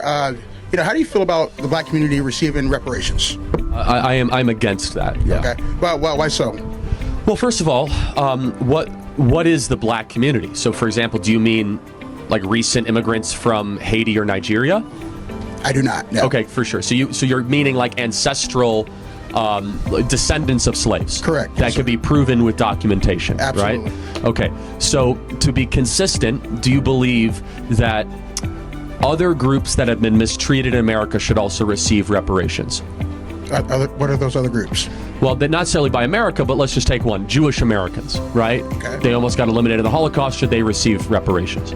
How do you feel about the black community receiving reparations? I'm against that. Yeah. Okay. Well, why so? Well, first of all, what is the black community? So, for example, do you mean like recent immigrants from Haiti or Nigeria? I do not. No. Okay, for sure. So you're meaning like ancestral descendants of slaves. Correct. That could be proven with documentation. Absolutely. Right? Okay. So to be consistent, do you believe that other groups that have been mistreated in America should also receive reparations? What are those other groups? Well, they're not necessarily by America, but let's just take one. Jewish Americans, right? Okay. They almost got eliminated in the Holocaust. Should they receive reparations?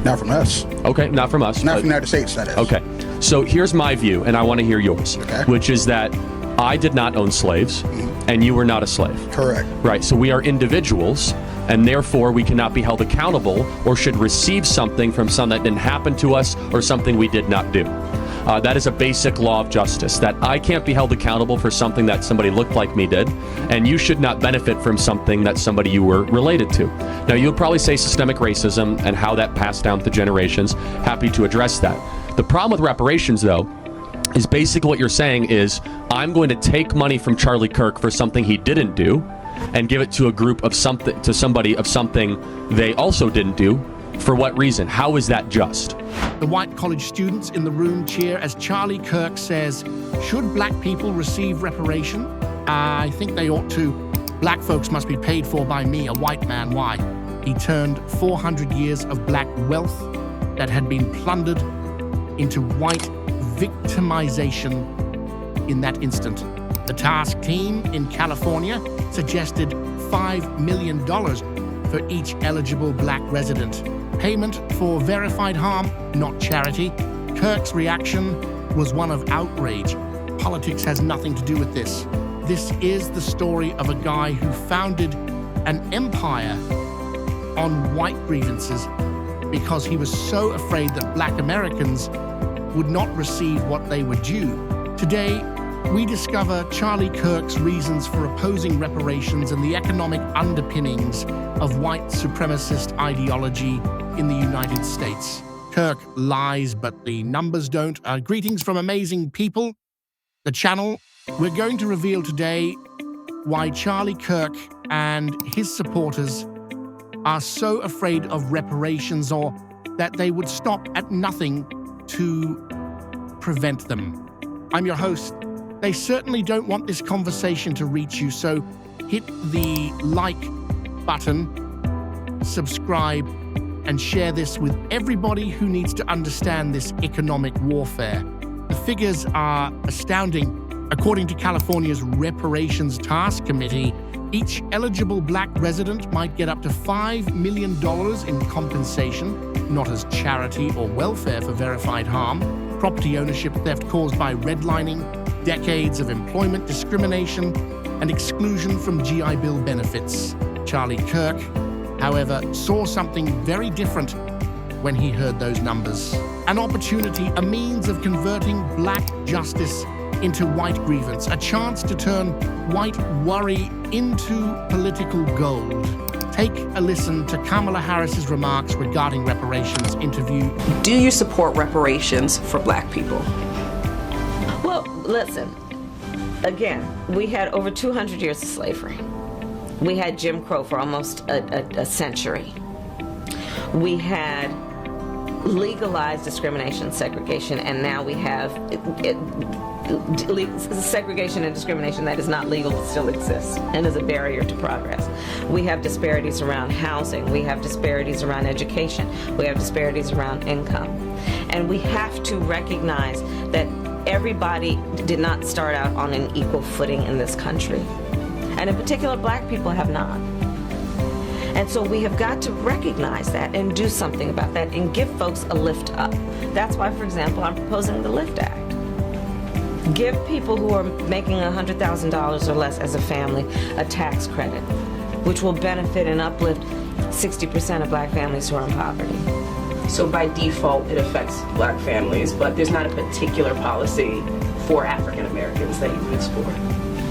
Not from us. Okay, not from us. Not from the United States, that is. Okay. So here's my view, and I want to hear yours, Okay. which is that I did not own slaves, and you were not a slave. Correct. Right, so we are individuals, and therefore we cannot be held accountable or should receive something from something that didn't happen to us or something we did not do. That is a basic law of justice, that I can't be held accountable for something that somebody looked like me did, and you should not benefit from something that somebody you were related to. Now, you'll probably say systemic racism and how that passed down through generations. Happy to address that. The problem with reparations, though, is basically what you're saying is, I'm going to take money from Charlie Kirk for something he didn't do and give it to a group of something, to somebody of something they also didn't do. For what reason? How is that just? The white college students in the room cheer as Charlie Kirk says, should black people receive reparation? I think they ought to. Black folks must be paid for by me, a white man. Why? He turned 400 years of black wealth that had been plundered into white victimization in that instant. The task team in California suggested $5 million for each eligible black resident. Payment for verified harm, not charity. Kirk's reaction was one of outrage. Politics has nothing to do with this. This is the story of a guy who founded an empire on white grievances because he was so afraid that black Americans would not receive what they were due. Today, we discover Charlie Kirk's reasons for opposing reparations and the economic underpinnings of white supremacist ideology in the United States. Kirk lies, but the numbers don't. Greetings from amazing people, the channel. We're going to reveal today why Charlie Kirk and his supporters are so afraid of reparations, or that they would stop at nothing to prevent them. I'm your host. They certainly don't want this conversation to reach you, so hit the like button, subscribe, and share this with everybody who needs to understand this economic warfare. The figures are astounding. According to California's Reparations Task Committee, each eligible black resident might get up to $5 million in compensation, not as charity or welfare for verified harm, property ownership theft caused by redlining, decades of employment discrimination, and exclusion from GI Bill benefits. Charlie Kirk, however, saw something very different when he heard those numbers. An opportunity, a means of converting black justice into white grievance, a chance to turn white worry into political gold. Take a listen to Kamala Harris's remarks regarding reparations interview. Do you support reparations for black people? Well, listen, again, we had over 200 years of slavery. We had Jim Crow for almost a century. We had legalized discrimination and segregation, and now we have segregation and discrimination that is not legal but still exists and is a barrier to progress. We have disparities around housing. We have disparities around education. We have disparities around income. And we have to recognize that everybody did not start out on an equal footing in this country. And in particular, black people have not. And so we have got to recognize that and do something about that and give folks a lift up. That's why, for example, I'm proposing the LIFT Act. Give people who are making $100,000 or less as a family a tax credit, which will benefit and uplift 60% of black families who are in poverty. So by default, it affects black families, but there's not a particular policy for African Americans that you use for.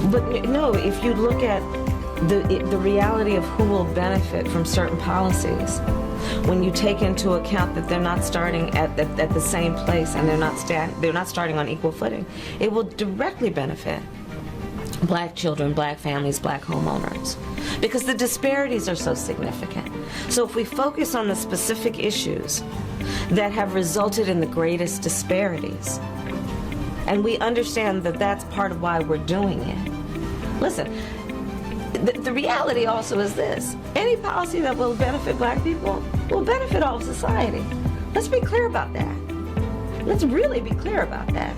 But no, if you look at the reality of who will benefit from certain policies, when you take into account that they're not starting at the same place and they're not starting on equal footing, it will directly benefit Black children, Black families, Black homeowners, because the disparities are so significant. So if we focus on the specific issues that have resulted in the greatest disparities, and we understand that that's part of why we're doing it. Listen, the reality also is this: any policy that will benefit Black people will benefit all of society. Let's be clear about that. Let's really be clear about that.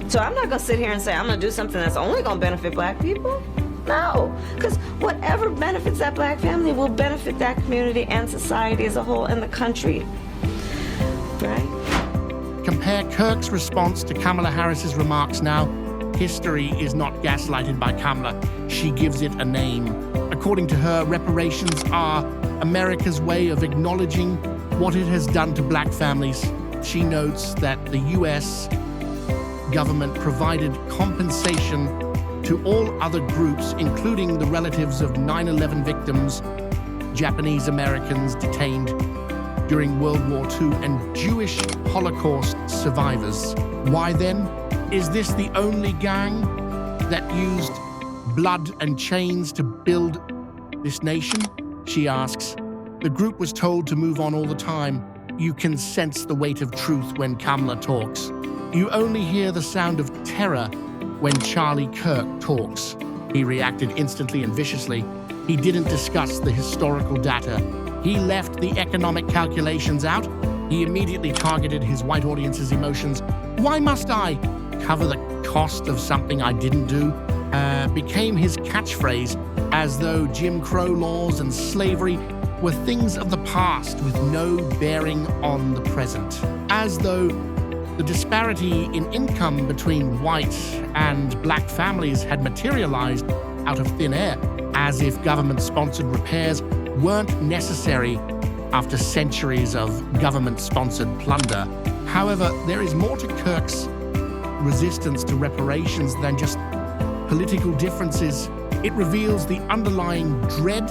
So I'm not going to sit here and say I'm going to do something that's only going to benefit Black people. No, because whatever benefits that Black family will benefit that community and society as a whole and the country. Right? Compare Kirk's response to Kamala Harris's remarks now. History is not gaslighted by Kamala. She gives it a name. According to her, reparations are America's way of acknowledging what it has done to Black families. She notes that the U.S. government provided compensation to all other groups, including the relatives of 9/11 victims, Japanese Americans detained during World War II, and Jewish Holocaust survivors. Why then? Is this the only gang that used blood and chains to build this nation? She asks. The group was told to move on all the time. You can sense the weight of truth when Kamala talks. You only hear the sound of terror when Charlie Kirk talks. He reacted instantly and viciously. He didn't discuss the historical data. He left the economic calculations out. He immediately targeted his white audience's emotions. Why must I cover the cost of something I didn't do? Became his catchphrase, as though Jim Crow laws and slavery were things of the past with no bearing on the present. As though the disparity in income between white and Black families had materialized out of thin air, as if government-sponsored repairs weren't necessary after centuries of government-sponsored plunder. However, there is more to Kirk's resistance to reparations than just political differences. It reveals the underlying dread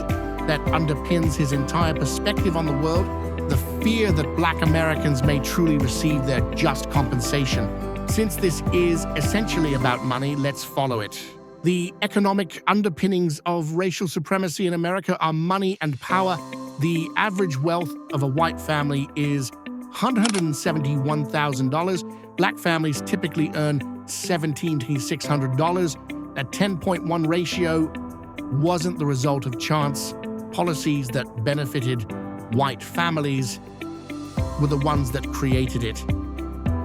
that underpins his entire perspective on the world, the fear that Black Americans may truly receive their just compensation. Since this is essentially about money, let's follow it. The economic underpinnings of racial supremacy in America are money and power. The average wealth of a white family is $171,000. Black families typically earn $1,700 to $600. That 10.1 ratio wasn't the result of chance. Policies that benefited white families were the ones that created it,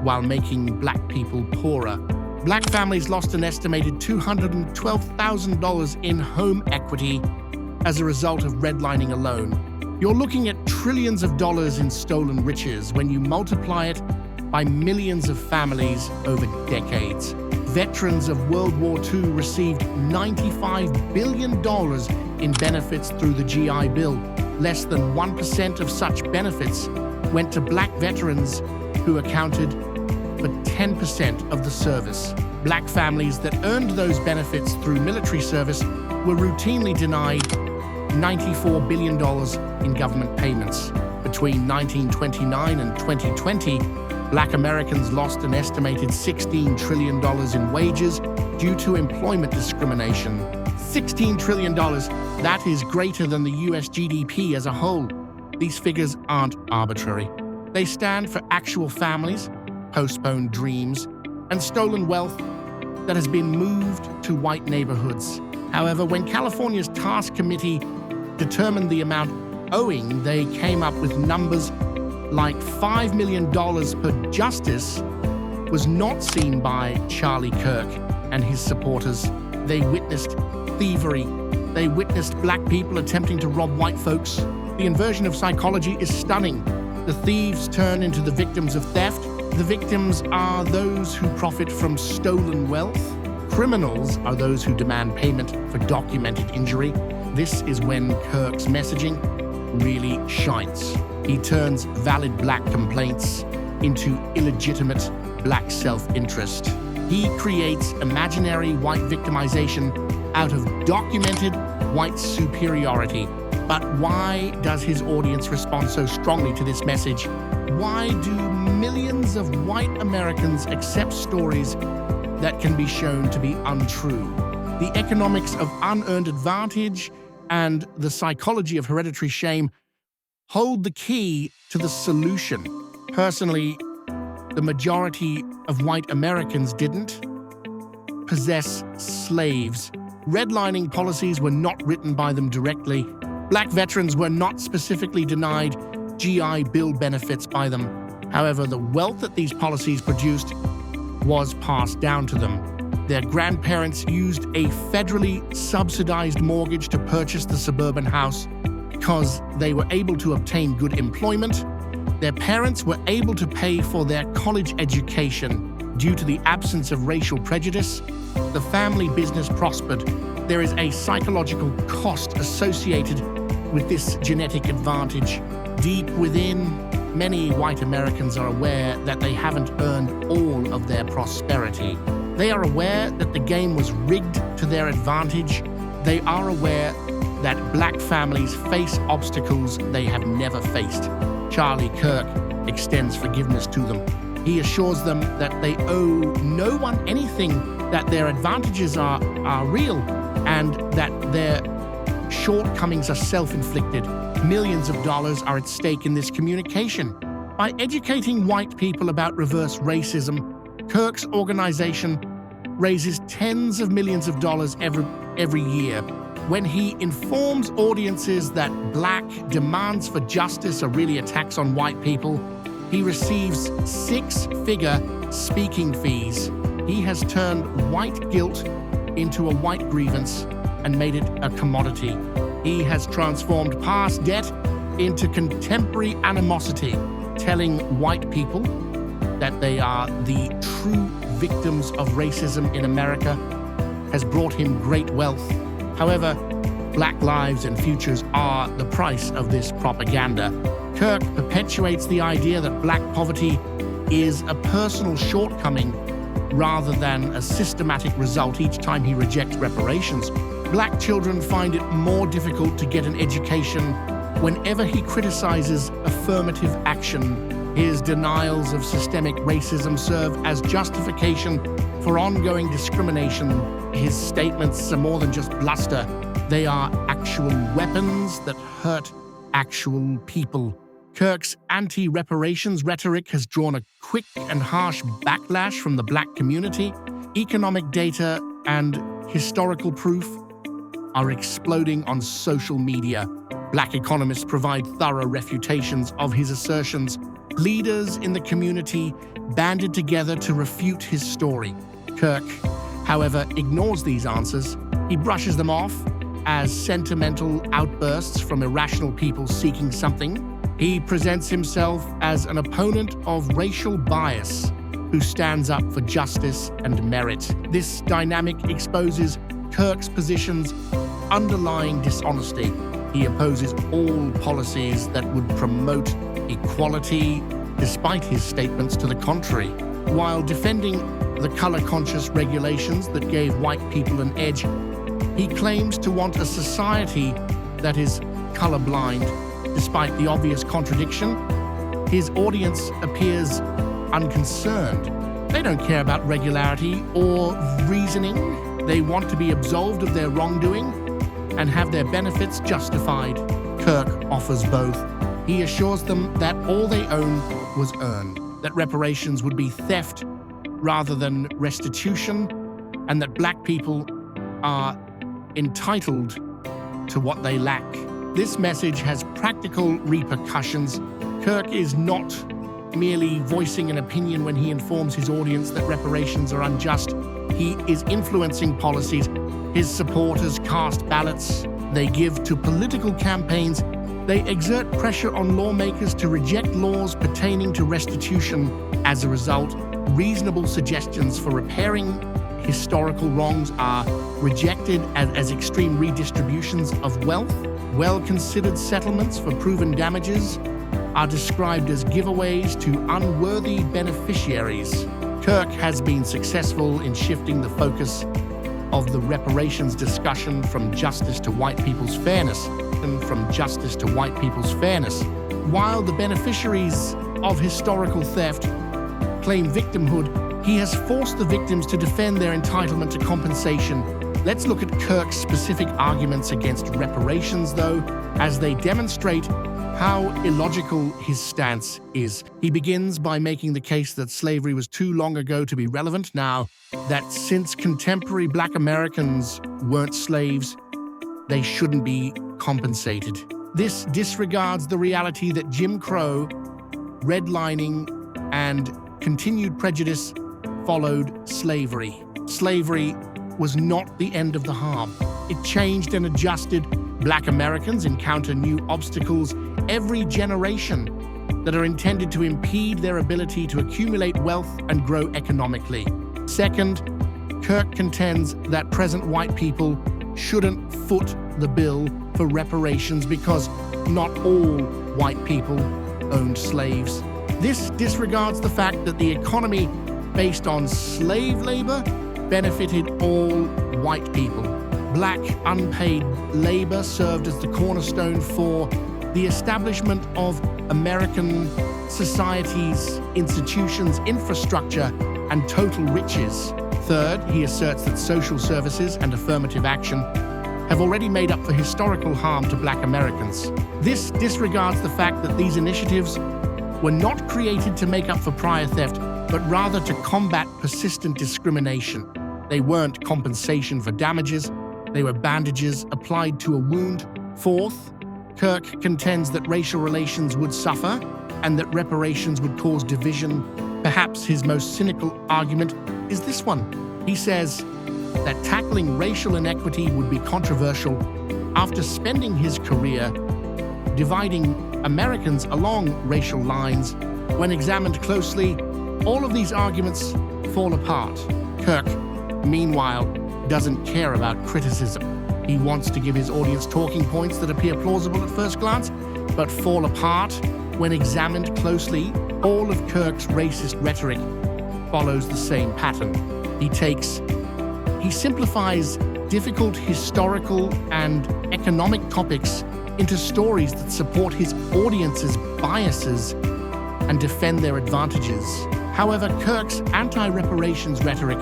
while making Black people poorer. Black families lost an estimated $212,000 in home equity as a result of redlining alone. You're looking at trillions of dollars in stolen riches when you multiply it by millions of families over decades. Veterans of World War II received $95 billion in benefits through the GI Bill. Less than 1% of such benefits went to Black veterans, who accounted for 10% of the service. Black families that earned those benefits through military service were routinely denied $94 billion in government payments. Between 1929 and 2020, Black Americans lost an estimated $16 trillion in wages due to employment discrimination. $16 trillion, that is greater than the US GDP as a whole. These figures aren't arbitrary. They stand for actual families, postponed dreams, and stolen wealth that has been moved to white neighborhoods. However, when California's task committee determined the amount owing, they came up with numbers like $5 million per justice was not seen by Charlie Kirk and his supporters. They witnessed thievery. They witnessed Black people attempting to rob white folks. The inversion of psychology is stunning. The thieves turn into the victims of theft. The victims are those who profit from stolen wealth. Criminals are those who demand payment for documented injury. This is when Kirk's messaging really shines. He turns valid Black complaints into illegitimate Black self-interest. He creates imaginary white victimization out of documented white superiority. But why does his audience respond so strongly to this message? Why do millions of white Americans accept stories that can be shown to be untrue? The economics of unearned advantage and the psychology of hereditary shame hold the key to the solution. Personally, the majority of white Americans didn't possess slaves. Redlining policies were not written by them directly. Black veterans were not specifically denied GI Bill benefits by them. However, the wealth that these policies produced was passed down to them. Their grandparents used a federally subsidized mortgage to purchase the suburban house because they were able to obtain good employment. Their parents were able to pay for their college education. Due to the absence of racial prejudice, the family business prospered. There is a psychological cost associated with this genetic advantage. Deep within, many white Americans are aware that they haven't earned all of their prosperity. They are aware that the game was rigged to their advantage. They are aware that black families face obstacles they have never faced. Charlie Kirk extends forgiveness to them. He assures them that they owe no one anything, that their advantages are real, and that their shortcomings are self-inflicted. Millions of dollars are at stake in this communication. By educating white people about reverse racism, Kirk's organization raises tens of millions of dollars every year. When he informs audiences that black demands for justice are really attacks on white people, he receives six-figure speaking fees. He has turned white guilt into a white grievance and made it a commodity. He has transformed past debt into contemporary animosity, telling white people that they are the true victims of racism in America has brought him great wealth. However, black lives and futures are the price of this propaganda. Kirk perpetuates the idea that black poverty is a personal shortcoming rather than a systematic result each time he rejects reparations. Black children find it more difficult to get an education whenever he criticizes affirmative action. His denials of systemic racism serve as justification for ongoing discrimination. His statements are more than just bluster. They are actual weapons that hurt actual people. Kirk's anti-reparations rhetoric has drawn a quick and harsh backlash from the black community. Economic data and historical proof are exploding on social media. Black economists provide thorough refutations of his assertions. Leaders in the community banded together to refute his story. Kirk, however, ignores these answers. He brushes them off as sentimental outbursts from irrational people seeking something. He presents himself as an opponent of racial bias who stands up for justice and merit. This dynamic exposes Kirk's position's underlying dishonesty. He opposes all policies that would promote equality, despite his statements to the contrary. While defending the color-conscious regulations that gave white people an edge, he claims to want a society that is colorblind. Despite the obvious contradiction, his audience appears unconcerned. They don't care about regularity or reasoning. They want to be absolved of their wrongdoing and have their benefits justified. Kirk offers both. He assures them that all they own was earned, that reparations would be theft rather than restitution, and that black people are entitled to what they lack. This message has practical repercussions. Kirk is not merely voicing an opinion when he informs his audience that reparations are unjust. He is influencing policies. His supporters cast ballots. They give to political campaigns. They exert pressure on lawmakers to reject laws pertaining to restitution. As a result, reasonable suggestions for repairing historical wrongs are rejected as extreme redistributions of wealth. Well-considered settlements for proven damages are described as giveaways to unworthy beneficiaries. Kirk has been successful in shifting the focus of the reparations discussion from justice to white people's fairness, While the beneficiaries of historical theft claim victimhood, he has forced the victims to defend their entitlement to compensation. Let's look at Kirk's specific arguments against reparations, though, as they demonstrate how illogical his stance is. He begins by making the case that slavery was too long ago to be relevant now, that since contemporary Black Americans weren't slaves, they shouldn't be compensated. This disregards the reality that Jim Crow, redlining, and continued prejudice followed slavery. Slavery was not the end of the harm. It changed and adjusted. Black Americans encounter new obstacles every generation that are intended to impede their ability to accumulate wealth and grow economically. Second, Kirk contends that present white people shouldn't foot the bill for reparations because not all white people owned slaves. This disregards the fact that the economy based on slave labor benefited all white people. Black unpaid labor served as the cornerstone for the establishment of American society's institutions, infrastructure, and total riches. Third, he asserts that social services and affirmative action have already made up for historical harm to Black Americans. This disregards the fact that these initiatives were not created to make up for prior theft, but rather to combat persistent discrimination. They weren't compensation for damages, they were bandages applied to a wound. Fourth, Kirk contends that racial relations would suffer and that reparations would cause division. Perhaps his most cynical argument is this one. He says that tackling racial inequity would be controversial after spending his career dividing Americans along racial lines. When examined closely, all of these arguments fall apart. Kirk, meanwhile, doesn't care about criticism. He wants to give his audience talking points that appear plausible at first glance, but fall apart when examined closely. All of Kirk's racist rhetoric follows the same pattern. He simplifies difficult historical and economic topics into stories that support his audience's biases and defend their advantages. However, Kirk's anti-reparations rhetoric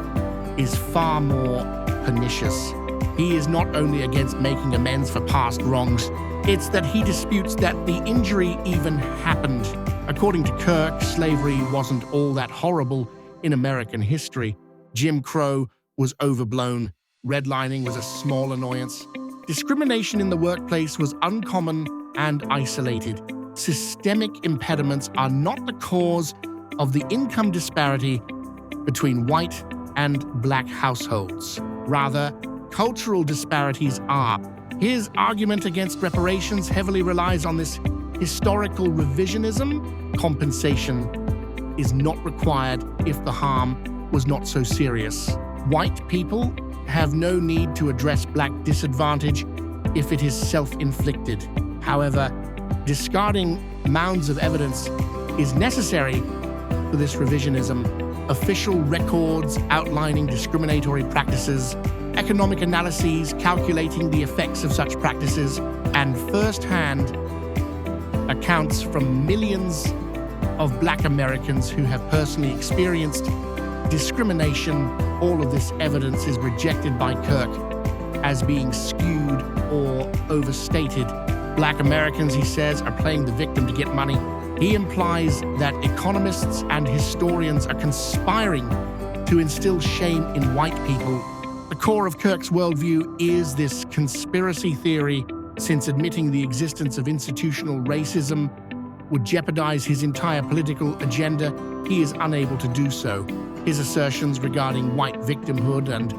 is far more pernicious. He is not only against making amends for past wrongs, it's that he disputes that the injury even happened. According to Kirk, slavery wasn't all that horrible in American history. Jim Crow was overblown. Redlining was a small annoyance. Discrimination in the workplace was uncommon and isolated. Systemic impediments are not the cause of the income disparity between white and Black households. Rather, cultural disparities are. His argument against reparations heavily relies on this historical revisionism. Compensation is not required if the harm was not so serious. White people have no need to address Black disadvantage if it is self-inflicted. However, discarding mounds of evidence is necessary for this revisionism. Official records outlining discriminatory practices, economic analyses calculating the effects of such practices, and first-hand accounts from millions of Black Americans who have personally experienced discrimination. All of this evidence is rejected by Kirk as being skewed or overstated. Black Americans, he says, are playing the victim to get money. He implies that economists and historians are conspiring to instill shame in white people. The core of Kirk's worldview is this conspiracy theory, since admitting the existence of institutional racism would jeopardize his entire political agenda. He is unable to do so. His assertions regarding white victimhood and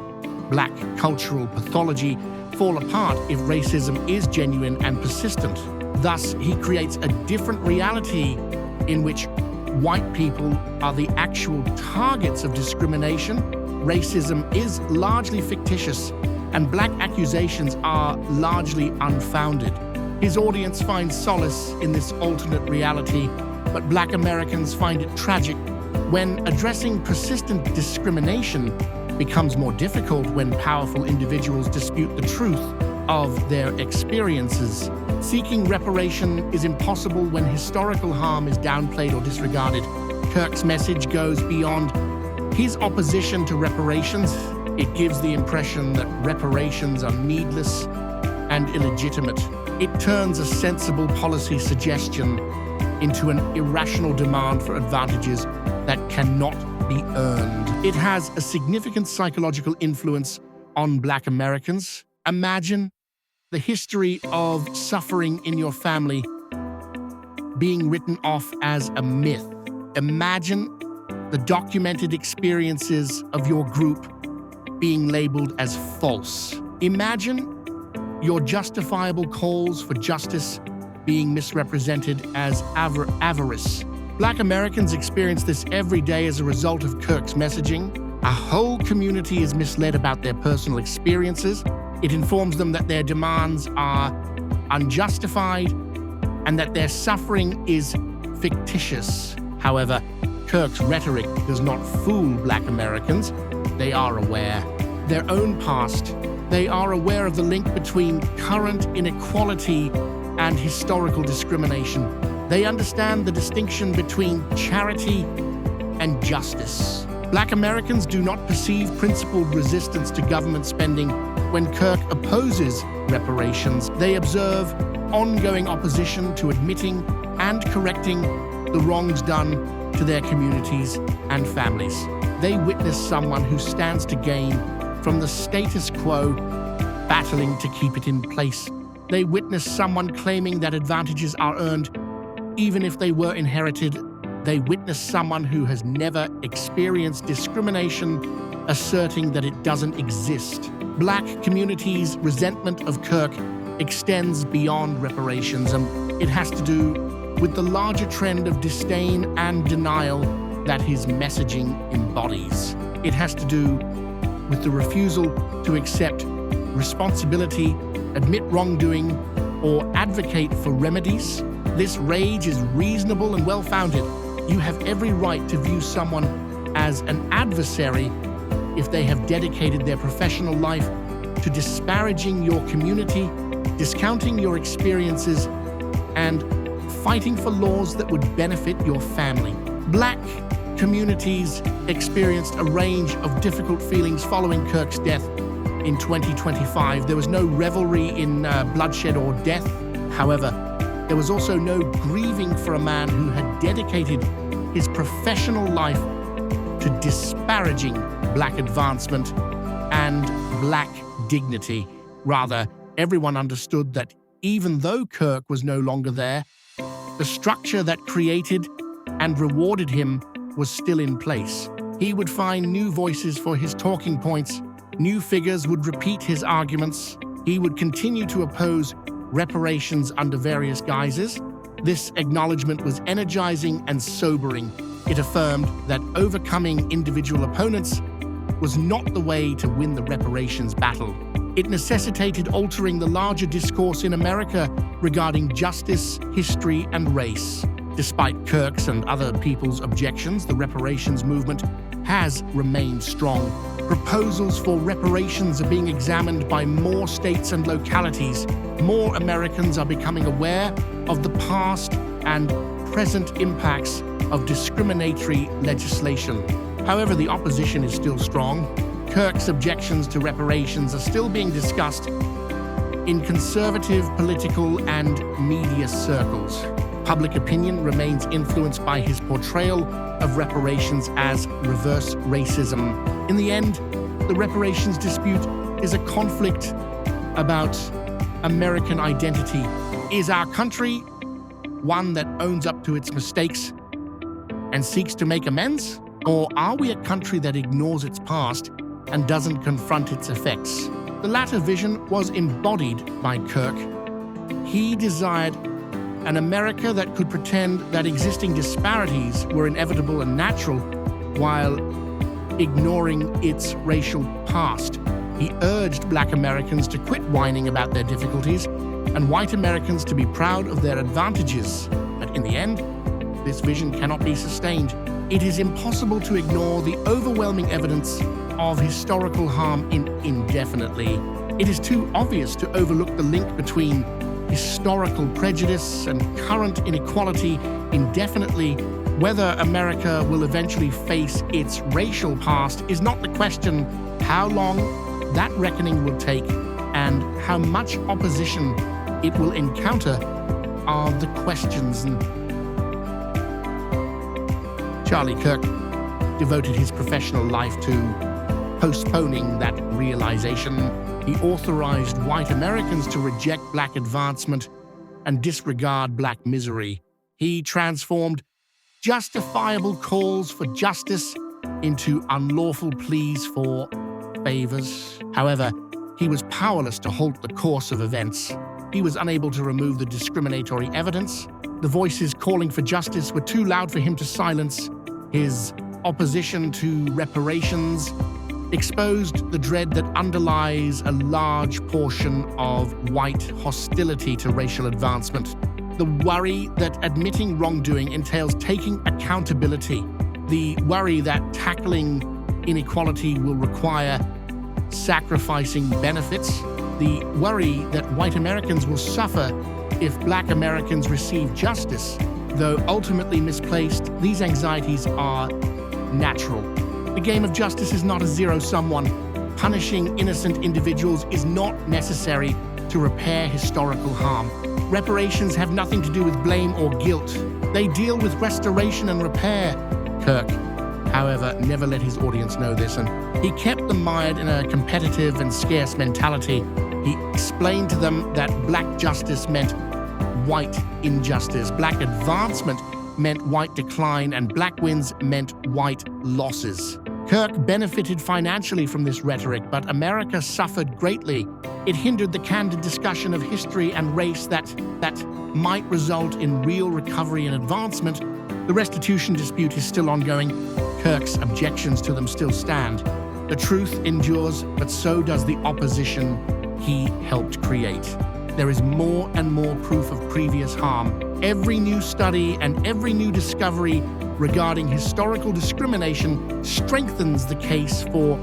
Black cultural pathology fall apart if racism is genuine and persistent. Thus, he creates a different reality in which white people are the actual targets of discrimination. Racism is largely fictitious, and Black accusations are largely unfounded. His audience finds solace in this alternate reality, but Black Americans find it tragic. When addressing persistent discrimination, becomes more difficult when powerful individuals dispute the truth of their experiences. Seeking reparation is impossible when historical harm is downplayed or disregarded. Kirk's message goes beyond his opposition to reparations. It gives the impression that reparations are needless and illegitimate. It turns a sensible policy suggestion into an irrational demand for advantages that cannot be earned. It has a significant psychological influence on Black Americans. Imagine the history of suffering in your family being written off as a myth. Imagine the documented experiences of your group being labeled as false. Imagine your justifiable calls for justice being misrepresented as avarice. Black Americans experience this every day as a result of Kirk's messaging. A whole community is misled about their personal experiences. It informs them that their demands are unjustified and that their suffering is fictitious. However, Kirk's rhetoric does not fool Black Americans. They are aware. Their own past. They are aware of the link between current inequality and historical discrimination. They understand the distinction between charity and justice. Black Americans do not perceive principled resistance to government spending when Kirk opposes reparations. They observe ongoing opposition to admitting and correcting the wrongs done to their communities and families. They witness someone who stands to gain from the status quo, battling to keep it in place. They witness someone claiming that advantages are earned even if they were inherited. They witness someone who has never experienced discrimination asserting that it doesn't exist. Black communities' resentment of Kirk extends beyond reparations, and it has to do with the larger trend of disdain and denial that his messaging embodies. It has to do with the refusal to accept responsibility, admit wrongdoing, or advocate for remedies. This rage is reasonable and well-founded. You have every right to view someone as an adversary if they have dedicated their professional life to disparaging your community, discounting your experiences, and fighting for laws that would benefit your family. Black communities experienced a range of difficult feelings following Kirk's death in 2025. There was no revelry in bloodshed or death. However, there was also no grieving for a man who had dedicated his professional life to disparaging Black advancement and Black dignity. Rather, everyone understood that even though Kirk was no longer there, the structure that created and rewarded him was still in place. He would find new voices for his talking points. New figures would repeat his arguments. He would continue to oppose reparations under various guises. This acknowledgement was energizing and sobering. It affirmed that overcoming individual opponents was not the way to win the reparations battle. It necessitated altering the larger discourse in America regarding justice, history, and race. Despite Kirk's and other people's objections, the reparations movement has remained strong. Proposals for reparations are being examined by more states and localities. More Americans are becoming aware of the past and present impacts of discriminatory legislation. However, the opposition is still strong. Kirk's objections to reparations are still being discussed in conservative political and media circles. Public opinion remains influenced by his portrayal of reparations as reverse racism. In the end, the reparations dispute is a conflict about American identity. Is our country one that owns up to its mistakes and seeks to make amends? Or are we a country that ignores its past and doesn't confront its effects? The latter vision was embodied by Kirk. He desired an America that could pretend that existing disparities were inevitable and natural while ignoring its racial past. He urged Black Americans to quit whining about their difficulties and white Americans to be proud of their advantages. But in the end, this vision cannot be sustained. It is impossible to ignore the overwhelming evidence of historical harm indefinitely. It is too obvious to overlook the link between historical prejudice and current inequality indefinitely. Whether America will eventually face its racial past is not the question. How long that reckoning will take and how much opposition it will encounter are the questions. And Charlie Kirk devoted his professional life to postponing that realization. He authorized white Americans to reject black advancement and disregard black misery. He transformed justifiable calls for justice into unlawful pleas for favors. However, he was powerless to halt the course of events. He was unable to remove the discriminatory evidence. The voices calling for justice were too loud for him to silence. His opposition to reparations exposed the dread that underlies a large portion of white hostility to racial advancement. The worry that admitting wrongdoing entails taking accountability. The worry that tackling inequality will require sacrificing benefits. The worry that white Americans will suffer if black Americans receive justice. Though ultimately misplaced, these anxieties are natural. The game of justice is not a zero-sum one. Punishing innocent individuals is not necessary to repair historical harm. Reparations have nothing to do with blame or guilt. They deal with restoration and repair. Kirk, however, never let his audience know this, and he kept them mired in a competitive and scarce mentality. He explained to them that black justice meant white injustice, black advancement meant white decline, and black wins meant white losses. Kirk benefited financially from this rhetoric, but America suffered greatly. It hindered the candid discussion of history and race that might result in real recovery and advancement. The restitution dispute is still ongoing. Kirk's objections to them still stand. The truth endures, but so does the opposition he helped create. There is more and more proof of previous harm. Every new study and every new discovery regarding historical discrimination strengthens the case for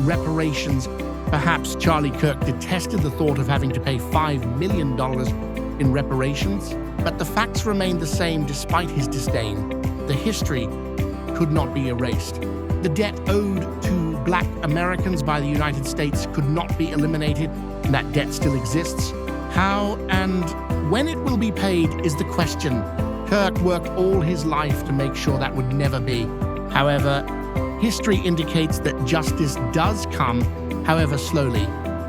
reparations. Perhaps Charlie Kirk detested the thought of having to pay $5 million in reparations, but the facts remain the same despite his disdain. The history could not be erased. The debt owed to black Americans by the United States could not be eliminated, and that debt still exists. How and when it will be paid is the question. Kirk worked all his life to make sure that would never be. However, history indicates that justice does come, however slowly.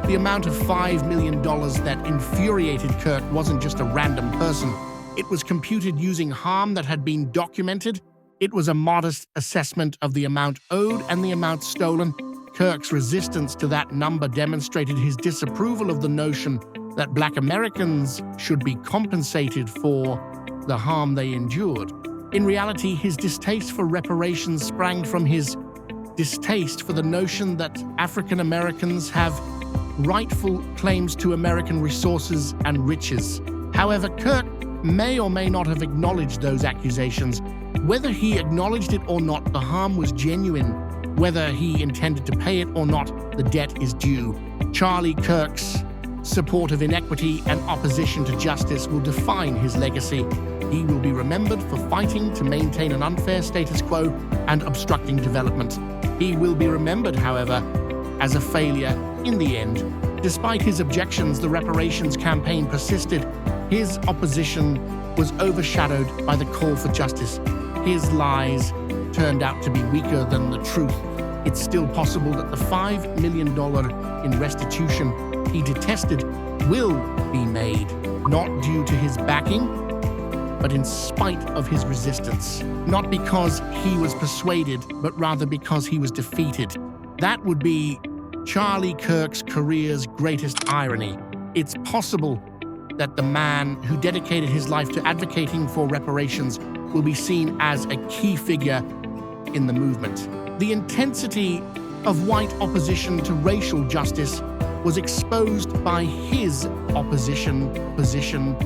The amount of $5 million that infuriated Kirk wasn't just a random person. It was computed using harm that had been documented. It was a modest assessment of the amount owed and the amount stolen. Kirk's resistance to that number demonstrated his disapproval of the notion that black Americans should be compensated for the harm they endured. In reality, his distaste for reparations sprang from his distaste for the notion that African Americans have rightful claims to American resources and riches. However, Kirk may or may not have acknowledged those accusations. Whether he acknowledged it or not, the harm was genuine. Whether he intended to pay it or not, the debt is due. Charlie Kirk's support of inequity and opposition to justice will define his legacy. He will be remembered for fighting to maintain an unfair status quo and obstructing development. He will be remembered, however, as a failure in the end. Despite his objections, the reparations campaign persisted. His opposition was overshadowed by the call for justice. His lies turned out to be weaker than the truth. It's still possible that the $5 million in restitution he detested will be made, not due to his backing, but in spite of his resistance. Not because he was persuaded, but rather because he was defeated. That would be Charlie Kirk's career's greatest irony. It's possible that the man who dedicated his life to advocating for reparations will be seen as a key figure in the movement. The intensity of white opposition to racial justice was exposed by his opposition position